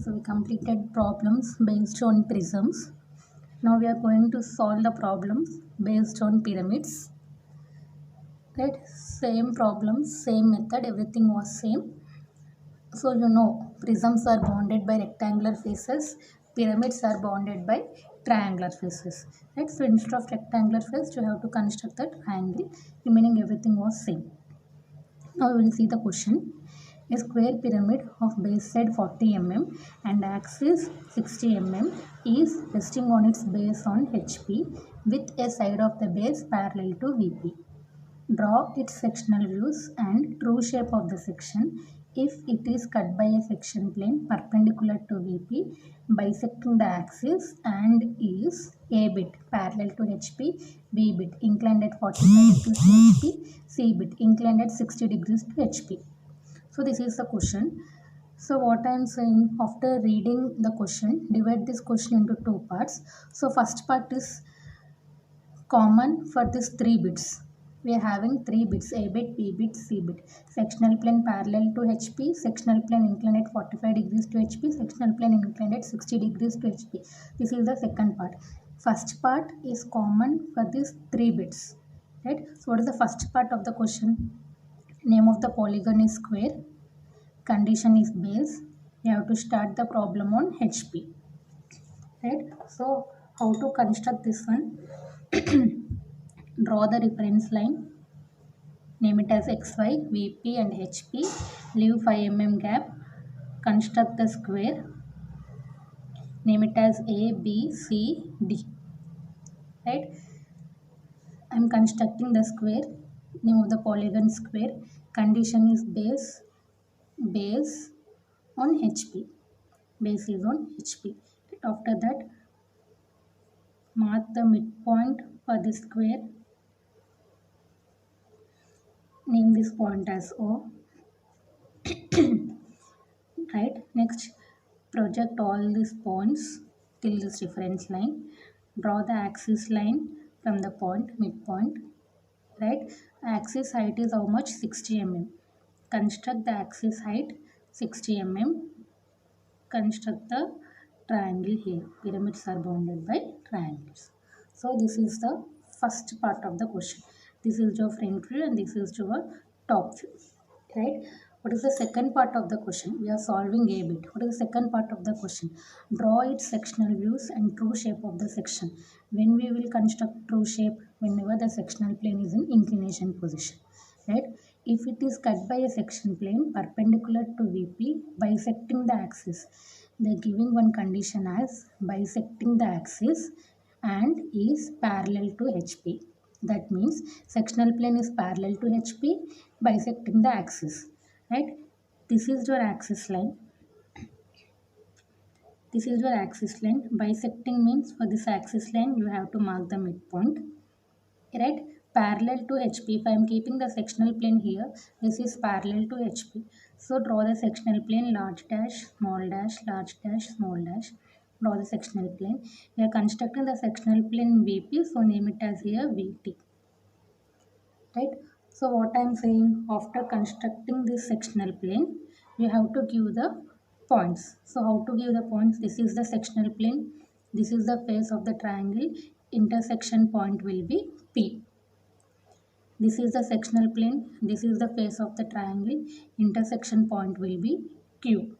So we completed problems based on prisms. Now we are going to solve the problems based on pyramids. Right? Same problems, same method, everything was same. So you know prisms are bounded by rectangular faces, pyramids are bounded by triangular faces. Right? So instead of rectangular face, you have to construct the triangle. Remaining everything was same. Now we will see the question. A square pyramid of base side 40 mm and axis 60 mm is resting on its base on HP with a side of the base parallel to VP. Draw its sectional views and true shape of the section if it is cut by a section plane perpendicular to VP bisecting the axis and is A bit parallel to HP, B bit inclined at 45 degrees to HP, C bit inclined at 60 degrees to HP. So this is the question. So what I am saying, after reading the question, divide this question into two parts. So first part is common for these three bits. We are having three bits, A bit, B bit, C bit. Sectional plane parallel to HP, sectional plane inclined at 45 degrees to HP, sectional plane inclined at 60 degrees to HP. This is the second part. First part is common for these three bits. Right? So what is the first part of the question? Name of the polygon is square. Condition is base. You have to start the problem on HP. Right? So how to construct this one? Draw the reference line. Name it as XY, VP and HP. Leave 5 mm gap. Construct the square. Name it as A, B, C, D. Right? I am constructing the square. Name of the polygon square. Condition is base on HP. Base is on HP. After that, mark the midpoint for the square. Name this point as O. Right? Next, project all these points till this reference line. Draw the axis line from the point, midpoint. Right? Axis height is how much? 60 mm. Construct the axis height 60 mm. Construct the triangle here. Pyramids are bounded by triangles. So this is the first part of the question. This is your front view and this is your top view. Right? What is the second part of the question? We are solving A bit. What is the second part of the question? Draw its sectional views and true shape of the section. When we will construct true shape? Whenever the sectional plane is in inclination position. Right? If it is cut by a section plane perpendicular to VP bisecting the axis, they are giving one condition as bisecting the axis and is parallel to HP. That means sectional plane is parallel to HP bisecting the axis. Right? This is your axis line. This is your axis line. Bisecting means for this axis line you have to mark the midpoint. Right? Parallel to HP. If I am keeping the sectional plane here, this is parallel to HP. So draw the sectional plane large dash, small dash, large dash, small dash. Draw the sectional plane. We are constructing the sectional plane VP, so name it as here VT. Right? So what I am saying, after constructing this sectional plane, you have to give the points. So how to give the points? This is the sectional plane. This is the face of the triangle. Intersection point will be P. This is the sectional plane. This is the face of the triangle. Intersection point will be Q.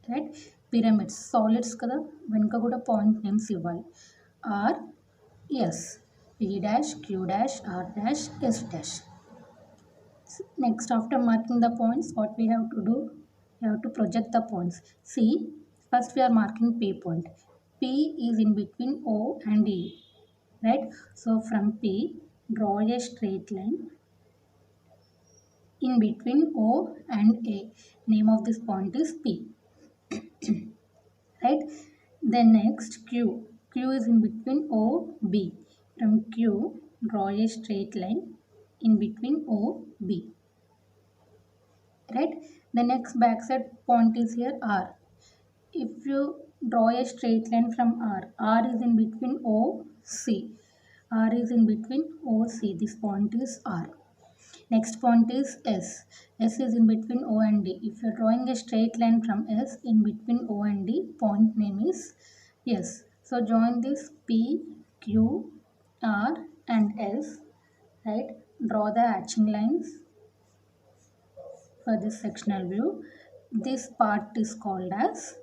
Right? Pyramids. Solids kada venka kuda point names ivvali. R, S. P dash, Q dash, R dash, S dash. Next, after marking the points, what we have to do? We have to project the points. See, first we are marking P point. P is in between O and E. Right? So from P, draw a straight line in between O and A. Name of this point is P. Right? Then next Q. Q is in between O, B. From Q, draw a straight line in between O, B. Right? The next backside point is here R. If you draw a straight line from R, R is in between O, C. R is in between O, C. This point is R. Next point is S. S is in between O and D. If you are drawing a straight line from S in between O and D, point name is S. So join this P, Q, R and S. Right? Draw the hatching lines for this sectional view. This part is called as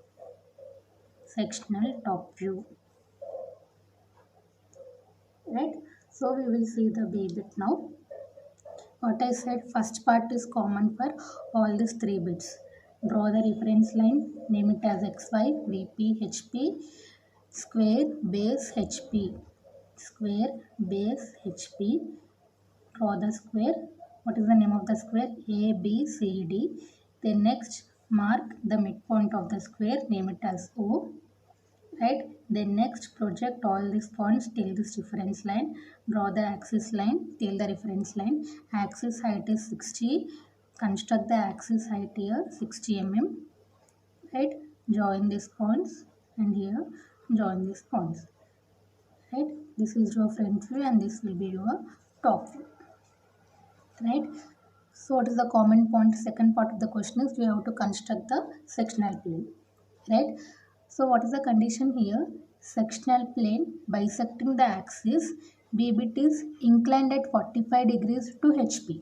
sectional top view. Right? So we will see the B bit now. What I said, first part is common for all these three bits. Draw the reference line, name it as XY, VP, HP, square, base, HP. Square, base, HP. Draw the square. What is the name of the square? A, B, C, D. Then next, mark the midpoint of the square, name it as O. Right? Then next, project all these points till this reference line. Draw the axis line till the reference line. Axis height is 60. Construct the axis height here 60 mm. Right? Join these points and here join these points. Right? This is your front view and this will be your top view. Right? So what is the common point? Second part of the question is you have to construct the sectional plane. Right? So what is the condition here? Sectional plane bisecting the axis B bit is inclined at 45 degrees to HP.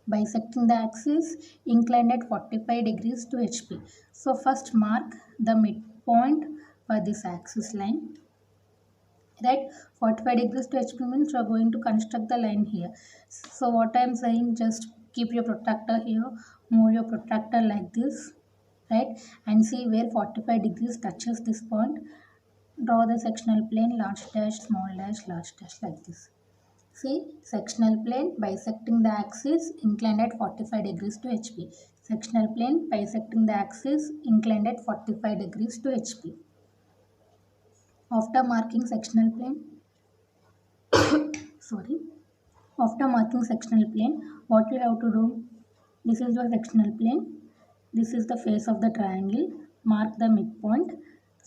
Bisecting the axis inclined at 45 degrees to HP. So first mark the midpoint for this axis line. Right? 45 degrees to HP means you are going to construct the line here. So what I am saying, just keep your protractor here, move your protractor like this. Right, and see where 45 degrees touches this point. Draw the sectional plane, large dash, small dash, large dash, like this. See, sectional plane bisecting the axis inclined at 45 degrees to HP. Sectional plane bisecting the axis inclined at 45 degrees to HP. After marking sectional plane, after marking sectional plane, what you have to do? This is your sectional plane. This is the face of the triangle. Mark the midpoint.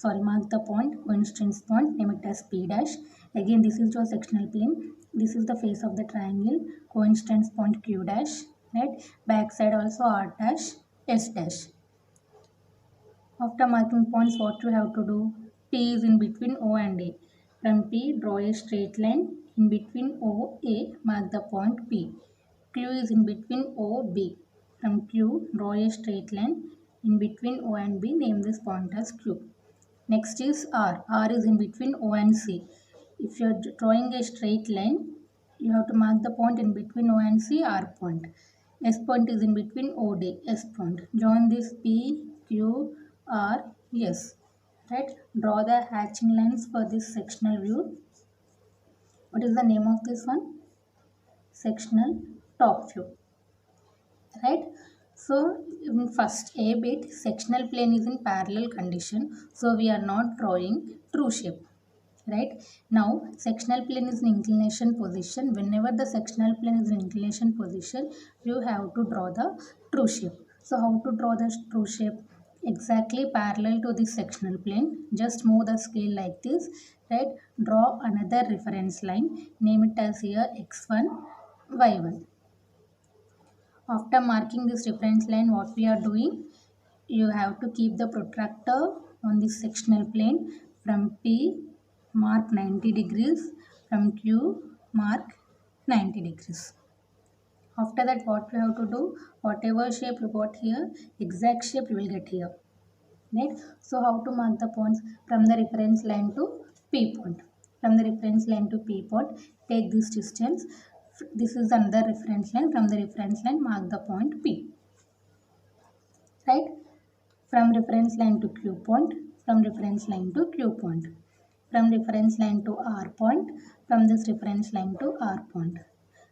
Mark the point, coincidence point, name it as P dash. Again, this is your sectional plane. This is the face of the triangle. Coincidence point Q dash. Right? Back side also R dash, S dash. After marking points, what you have to do? P is in between O and A. From P, draw a straight line. In between O, A, mark the point P. Q is in between O, B. From Q, draw a straight line. In between O and B, name this point as Q. Next is R. R is in between O and C. If you are drawing a straight line, you have to mark the point in between O and C, R point. S point is in between O, D, S point. Join this P, Q, R, S. Right? Draw the hatching lines for this sectional view. What is the name of this one? Sectional top view. Right? So in first A bit, sectional plane is in parallel condition. So we are not drawing true shape. Right? Now sectional plane is in inclination position. Whenever the sectional plane is in inclination position, you have to draw the true shape. So how to draw the true shape? Exactly parallel to this sectional plane. Just move the scale like this. Right? Draw another reference line. Name it as here x1, y1. After marking this reference line, what we are doing? You have to keep the protractor on this sectional plane. From P, mark 90 degrees. From Q, mark 90 degrees. After that, what we have to do? Whatever shape you got here, exact shape you will get here. Right? So how to mark the points? From the reference line to P point. From the reference line to P point, take this distance. This is another reference line. From the reference line, mark the point P. Right? From reference line to Q point. From reference line to Q point. From reference line to R point. From this reference line to R point.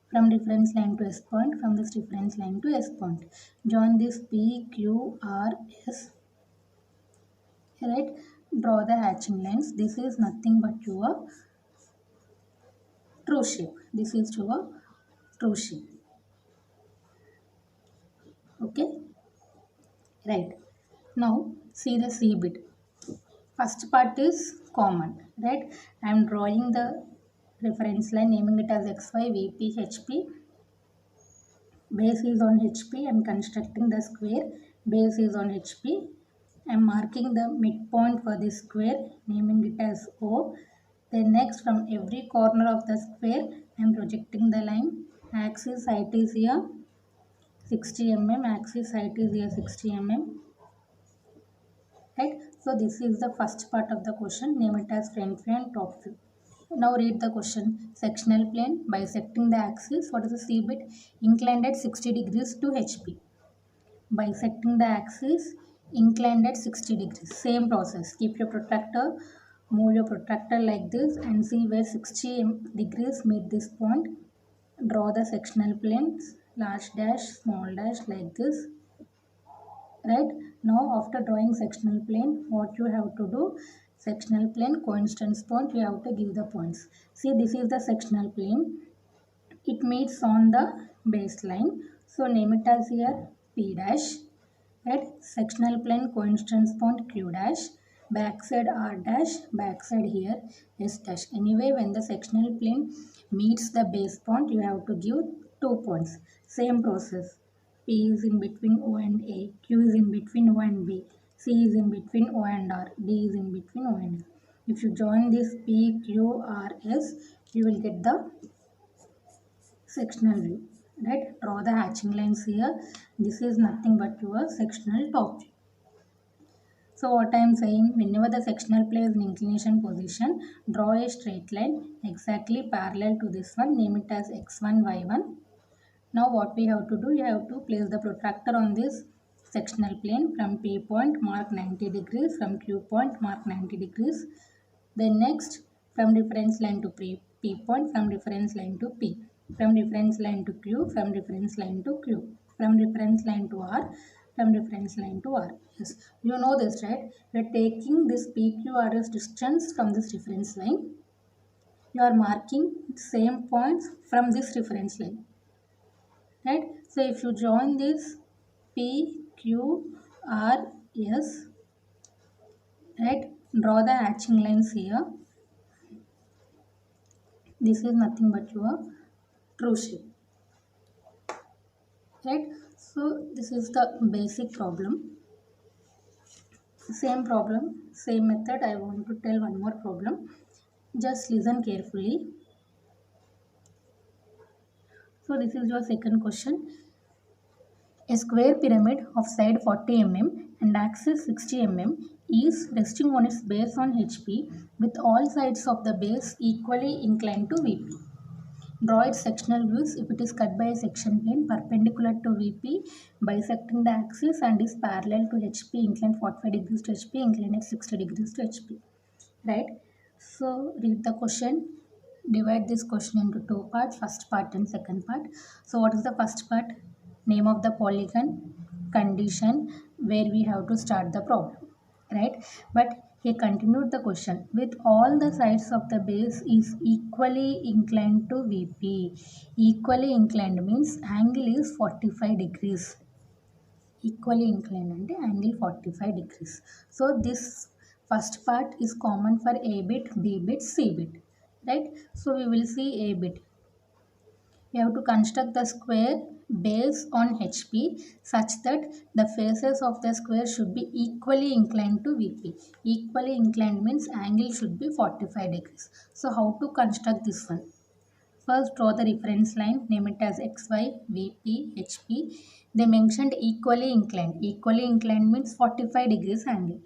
From reference line to S point. From this reference line to S point. Join this P, Q, R, S. Right? Draw the hatching lines. This is nothing but your true shape. This is your true shape. Okay? Right. Now see the C bit. First part is common. Right? I am drawing the reference line, naming it as XY, VP, HP. Base is on HP. I am constructing the square. Base is on HP. I am marking the midpoint for this square, naming it as O. Then next, from every corner of the square, I am projecting the line. Axis height is here 60 mm. Axis height is here 60 mm. Right. So this is the first part of the question. Name it as front view and top view. Now read the question. Sectional plane bisecting the axis. What is the C bit? Inclined at 60 degrees to HP. Bisecting the axis, inclined at 60 degrees. Same process. Keep your protractor, move your protractor like this and see where 60 degrees meet this point. Draw the sectional planes, large dash, small dash like this. Right. Now after drawing sectional plane, what you have to do? Sectional plane coincidence point, you have to give the points. See, this is the sectional plane. It meets on the baseline. So name it as here P dash. Right. Sectional plane coincidence point Q dash. Backside R dash. Backside here S dash. Anyway, when the sectional plane meets the base point, you have to give 2 points. Same process. P is in between O and A. Q is in between O and B. C is in between O and R. D is in between O and S. If you join this P, Q, R, S, you will get the sectional view. Right. Draw the hatching lines here. This is nothing but your sectional top view. So what I am saying, whenever the sectional plane is in inclination position, draw a straight line exactly parallel to this one. Name it as x1, y1. Now what we have to do, you have to place the protractor on this sectional plane. From P point mark 90 degrees, from Q point mark 90 degrees. Then next, from reference line to P point, from reference line to P, from reference line to Q, from reference line to Q, from reference line to R, from reference line to R. Yes, you know this, right? We are taking this PQRS distance from this reference line. You are marking same points from this reference line. Right? So if you join this P, Q, R, S, right? Draw the hatching lines here. This is nothing but your true shape. Right? So this is the basic problem. Same problem, same method. I want to tell one more problem. Just listen carefully. So this is your second question. A square pyramid of side 40 mm and axis 60 mm is resting on its base on HP with all sides of the base equally inclined to VP. Draw its sectional views if it is cut by a section plane perpendicular to VP, bisecting the axis and is parallel to HP, inclined 45 degrees to HP, inclined at 60 degrees to HP. Right? So read the question. Divide this question into two parts, first part and second part. So what is the first part? Name of the polygon, condition, where we have to start the problem. Right? But he continued the question. With all the sides of the base is equally inclined to VP. Equally inclined means angle is 45 degrees. Equally inclined and angle 45 degrees. So this first part is common for A bit, B bit, C bit. Right? So we will see A bit. You have to construct the square base on HP such that the faces of the square should be equally inclined to VP. Equally inclined means angle should be 45 degrees. So how to construct this one? First draw the reference line, name it as XY, VP, HP. They mentioned equally inclined. Equally inclined means 45 degrees angle.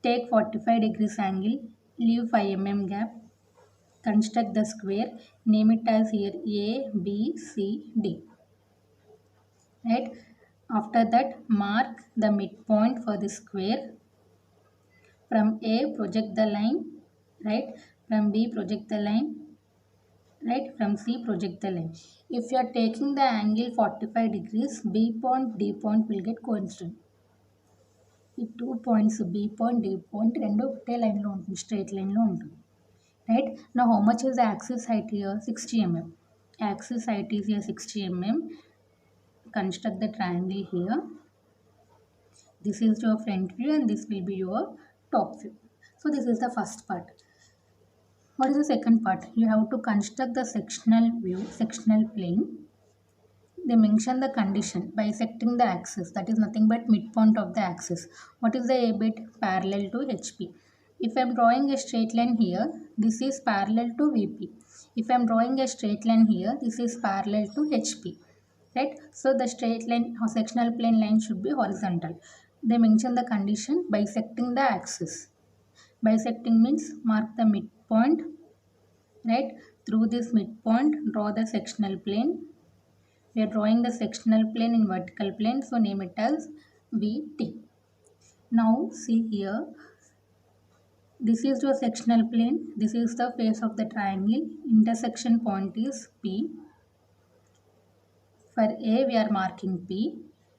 Take 45 degrees angle, leave 5 mm gap. Construct the square, name it as here A, B, C, D. Right? After that, mark the midpoint for the square. From A, project the line. Right? From B, project the line. Right? From C, project the line. If you are taking the angle 45 degrees, B point, D point will get coincident. ఈ 2 points B point, D point రెండు ఒకటే లైన్లో ఉంటుంది, straight లైన్లో ఉంటుంది. Right? Now how much is the axis height here? 60 mm. Axis height is here 60 mm. Construct the triangle here. This is your front view and this will be your top view. So this is the first part. What is the second part? You have to construct the sectional view, sectional plane. they mention the condition bisecting the axis, that is nothing but midpoint of the axis. What is the A bit? Parallel to HP. If I am drawing a straight line here, this is parallel to VP. If I am drawing a straight line here, this is parallel to HP. Right? So the straight line or sectional plane line should be horizontal. They mention the condition bisecting the axis. Bisecting means mark the midpoint, right? Through this midpoint, draw the sectional plane. We are drawing the sectional plane in vertical plane, so name it as VT. Now see here, this is your sectional plane, this is the face of the triangle, intersection point is P. For A we are marking P,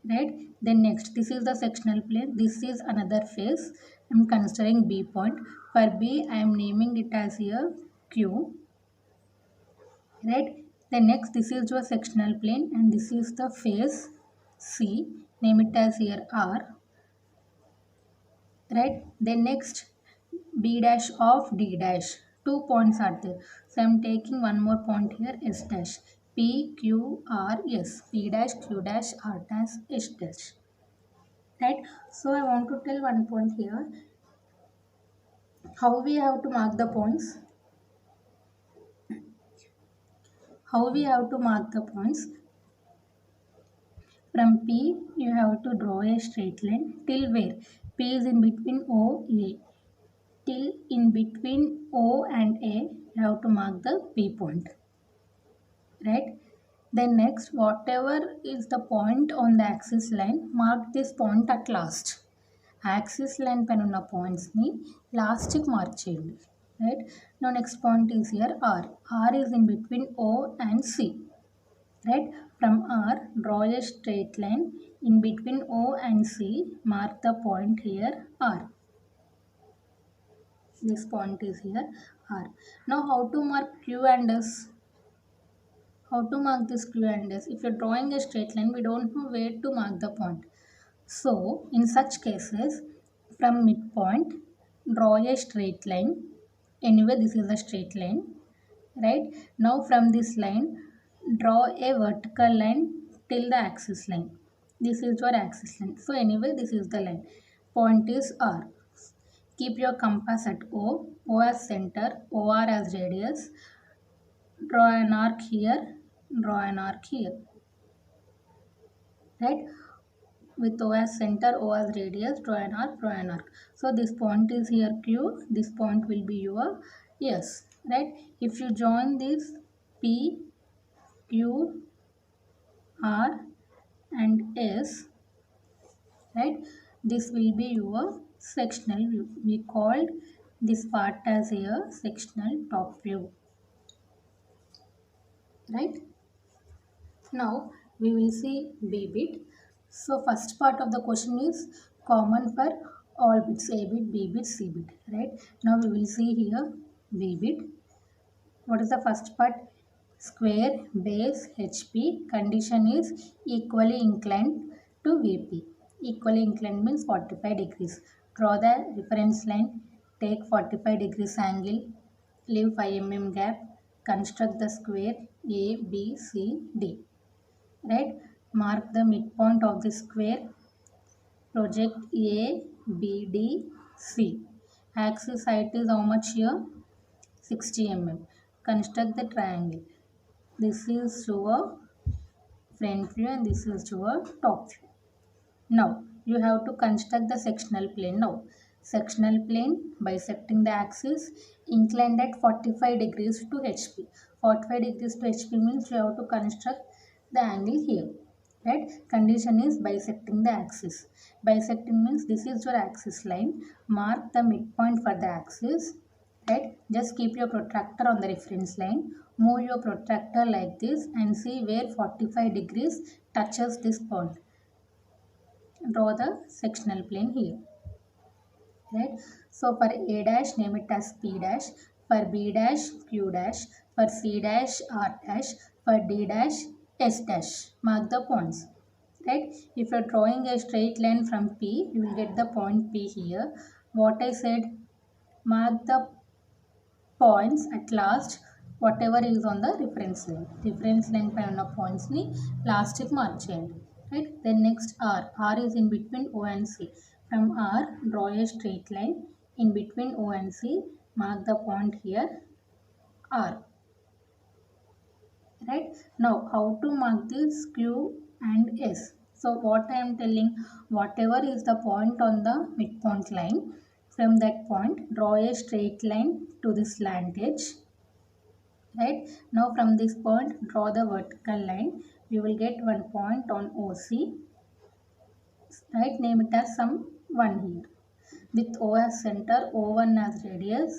right? Then next, this is the sectional plane, this is another face, I am considering B point. For B I am naming it as here Q, right? Then next, this is your sectional plane and this is the face C, name it as here R, right? Then next, B dash of D dash, 2 points are there, so I am taking one more point here, S dash, P Q R S, P dash Q dash R dash S dash, right? So I want to tell one point here, how we have to mark the points. How we have to mark the points? From P, you have to draw a straight line till where? P is in between O, A. Till in between O and A, you have to mark the P point. Right? Then next, whatever is the point on the axis line, mark this point at last. Axis line పైన ఉన్న points-ని lastకి mark చేయండి. Right? Now next point is here R. R is in between O and C. Right? From R, draw a straight line in between O and C, mark the point here R. This point is here R. Now how to mark Q and S? How to mark this Q and S? If you're drawing a straight line, we don't know where to mark the point. So in such cases, from midpoint, draw a straight line. Anyway, this is a straight line. Right? Now from this line, draw a vertical line till the axis line. This is your axis line. So anyway, this is the line. Point is R. Keep your compass at O. O as center, OR as radius. Draw an arc here. Draw an arc here. Right? With O as center, O as radius, draw an arc, draw an arc. So this point is here Q. This point will be your S. Right? If you join this P, Q, R and S, right, this will be your sectional view. We called this part as a sectional top view, right? Now we will see B bit. So first part of the question is common for all bits, A bit, B bit, C bit, right? Now we will see here B bit. What is the first part? Square base HP, condition is equally inclined to VP. Equally inclined means 45 degrees. Draw the reference line, take 45 degrees angle, leave 5 mm gap, construct the square ABCD. Right? Mark the midpoint of the square, project ABDC. Axis height is how much here? 60 mm. Construct the triangle. This is your front view and this is your top view. Now you have to construct the sectional plane. Now sectional plane bisecting the axis inclined at 45 degrees to HP. 45 degrees to HP means you have to construct the angle here. Right? Condition is bisecting the axis. Bisecting means this is your axis line. Mark the midpoint for the axis. Right? Just keep your protractor on the reference line. Move your protractor like this and see where 45 degrees touches this point. Draw the sectional plane here. Right? So for A dash, name it as P dash. For B dash, Q dash. For C dash, R dash. For D dash, S dash. Mark the points. Right? If you are drawing a straight line from P, you will get the point P here. What I said, mark the points at last whatever is on the reference line పై ఉన్న పాయింట్స్ని లాస్ట్కి mark చేయండి. Right. Then next R is in between O and C. From R, draw a straight line in between O and C. Mark the point here R. Right. Now how to mark this Q and S? So what I am telling, whatever is the point on the midpoint line, from that point draw a straight line to this slant edge. Right. Now from this point draw the vertical line. You will get one point on OC. Right. Name it as some 1 here. With O as center, O1 as radius,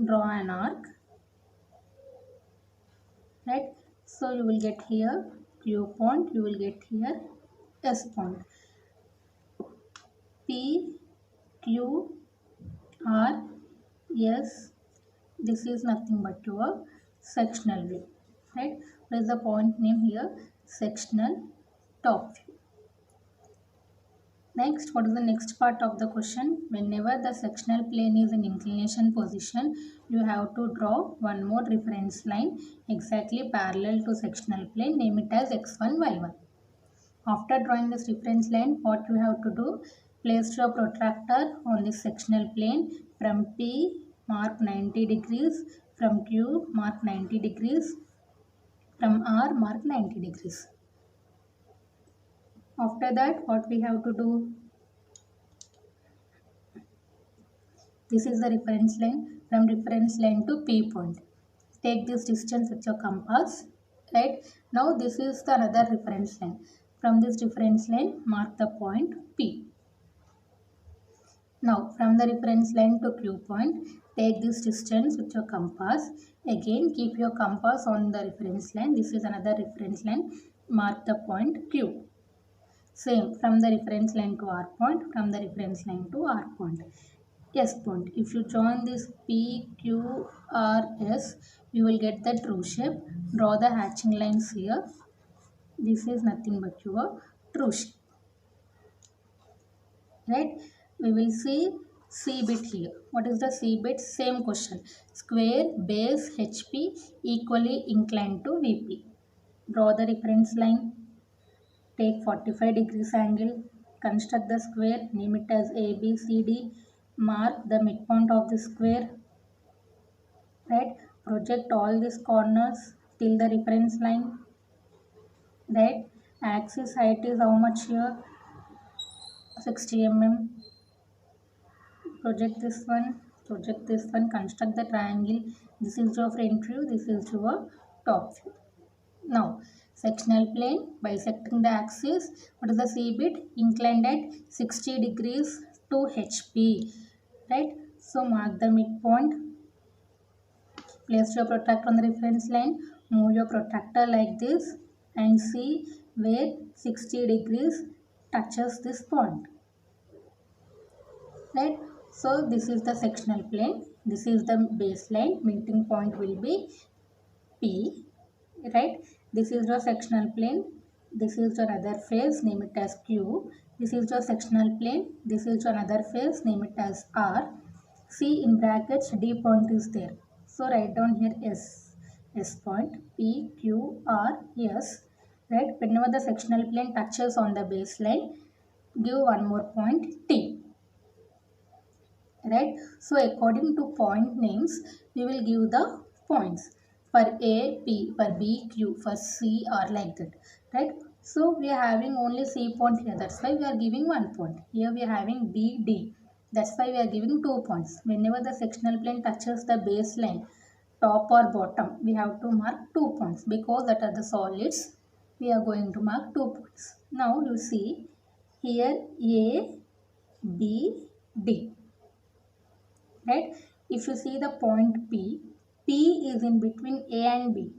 draw an arc. Right. So you will get here Q point, you will get here S point. P, Q, R, S. This is nothing but your sectional view. Right. What is the point name here? Sectional top view. Next, what is the next part of the question? Whenever the sectional plane is in inclination position, you have to draw one more reference line exactly parallel to sectional plane. Name it as x1, y1. After drawing this reference line, what you have to do? Place your protractor on this sectional plane. From P, mark 90 degrees. From Q, mark 90 degrees. From R, mark 90 degrees. After that, what we have to do? This is the reference line. From reference line to P point. Take this distance with your compass. Right. Now this is the another reference line. From this reference line, mark the point P. Now from the reference line to Q point, take this distance with your compass. Again keep your compass on the reference line. This is another reference line. Mark the point Q. Same from the reference line to R point, from the reference line to R point. S point. If you join this P, Q, R, S, you will get the true shape. Draw the hatching lines here. This is nothing but your true shape. Right. We will see C bit here. What is the C bit? Same question. Square base HP equally inclined to VP. Draw the reference line. Take 45 degrees angle. Construct the square. Name it as ABCD. Mark the midpoint of the square. Right. Project all these corners till the reference line. Right. Axis height is how much here? 60 mm. Project this one. Construct the triangle. This is your front view. This is your top view. Now sectional plane bisecting the axis. What is the C bit? Inclined at 60 degrees to HP. Right. So mark the midpoint. Place your protractor on the reference line. Move your protractor like this and see where 60 degrees touches this point. Right. So this is the sectional plane. This is the baseline. Meeting point will be P. Right. This is your sectional plane. This is your other face. Name it as Q. This is your sectional plane. This is your another face. Name it as R. C in brackets D point is there. So write down here S. S point. P, Q, R, S. Right. Whenever the sectional plane touches on the baseline, give one more point T. Right. So according to point names, we will give the points. For A, P, for B, Q, for C, R, like that. Right. So we are having only C point here. That's why we are giving 1 point. Here we are having B, D. That's why we are giving 2 points. Whenever the sectional plane touches the baseline, top or bottom, we have to mark 2 points. Because that are the solids, we are going to mark 2 points. Now you see here A, B, D. Right. If you see the point P, P is in between A and B.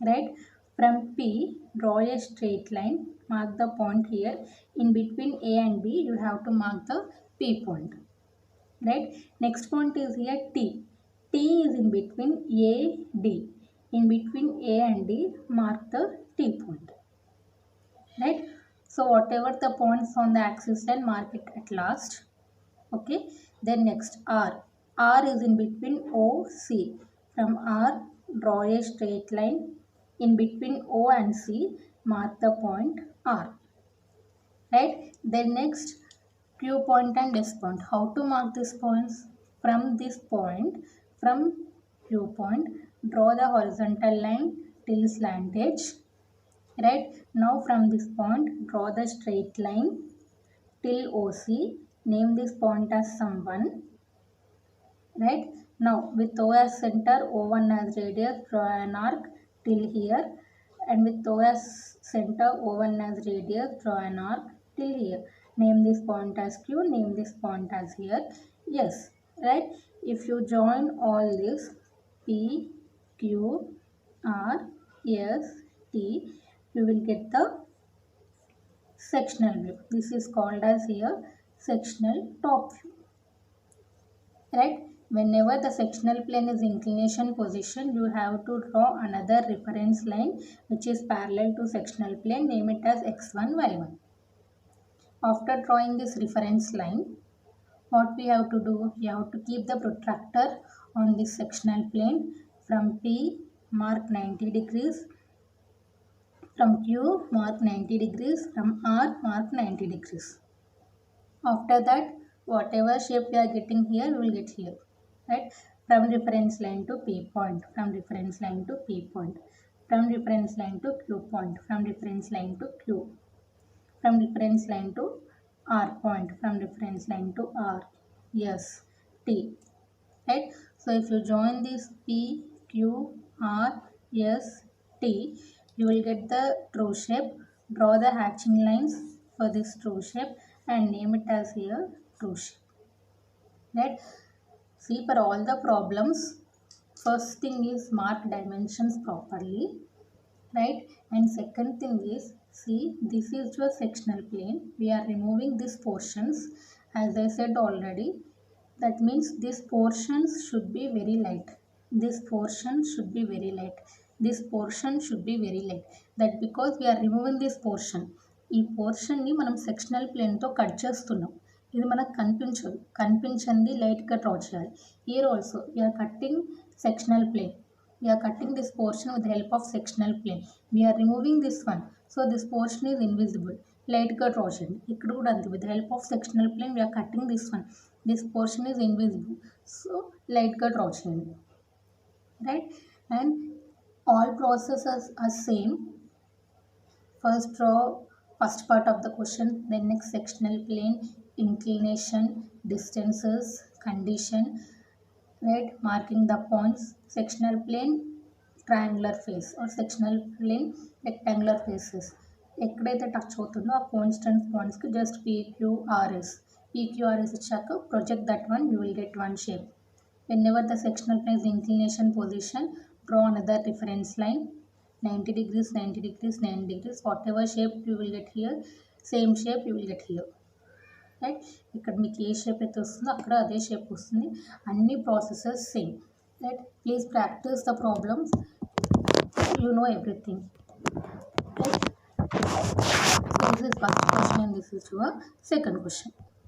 Right. From P, draw a straight line. Mark the point here. In between A and B, you have to mark the P point. Right. Next point is here T. T is in between A, D. In between A and D, mark the T point. Right. So whatever the points on the axis line, mark it at last. Okay. Then next R. R is in between O, C. From R, draw a straight line. In between O and C, mark the point R. Right? Then next, Q point and S point. How to mark these points? From this point, from Q point, draw the horizontal line till slant edge. Right? Now from this point, draw the straight line till OC. Name this point as sum 1. Right? Now with O as center, O1 as radius, draw an arc till here, and with O as center, O1 as radius, draw an arc till here. Name this point as Q, name this point as here. Yes, right? If you join all this P, Q, R, S, T, you will get the sectional view. This is called as here sectional top view. Right? Whenever the sectional plane is inclination position, you have to draw another reference line which is parallel to sectional plane. Name it as x1, y1. After drawing this reference line, what we have to do? We have to keep the protractor on this sectional plane. From P, mark 90 degrees. From Q, mark 90 degrees. From R, mark 90 degrees. After that, whatever shape we are getting here, we will get here. Right? From reference line to P point, from reference line to P point, from reference line to Q point, from reference line to Q, from reference line to R point, from reference line to R, S, T. Right? So if you join this P, Q, R, S, T, you will get the true shape. Draw the hatching lines for this true shape and name it as here true shape. Right? See, for all the problems, first thing is mark dimensions properly, right? And second thing is, see, this is your sectional plane. We are removing these portions, as I said already. That means these portions should be very light. This portion should be very light. This portion should be very light. That because we are removing this portion. ఈ పోర్షన్ని మనం sectional ప్లేన్తో cut చేస్తున్నాం. ఇది మనకు కనిపించింది లైట్గా draw చేయాలి. Here also we are cutting sectional plane. We are cutting this portion with help of sectional plane. We are removing this one. So this portion is invisible. లైట్గా draw చేయండి. ఇక్కడ కూడా అంతే. With help of sectional plane we are cutting this one. This portion is invisible. So లైట్గా draw చేయండి. Right? And all processes are same. First draw first part of the question, then next sectional plane, inclination, distances, condition, right? Marking the points. Sectional plane, triangular face, or sectional plane, rectangular faces. ఎక్కడైతే touch అవుతుందో ఆ constant పాయింట్స్కి just PQRS ఇచ్చాక project that one, you will get one shape. Whenever the sectional plane is inclination position, draw another reference line. 90 degrees, 90 degrees, 90 degrees, whatever shape you will get here, same shape you will get here. Right? ఇక్కడ మీకు ఏ shape అయితే వస్తుందో అక్కడ అదే shape వస్తుంది. అన్ని processes same. Right? Please practice the problems. You know everything. Right? So this is first question and this is your second question.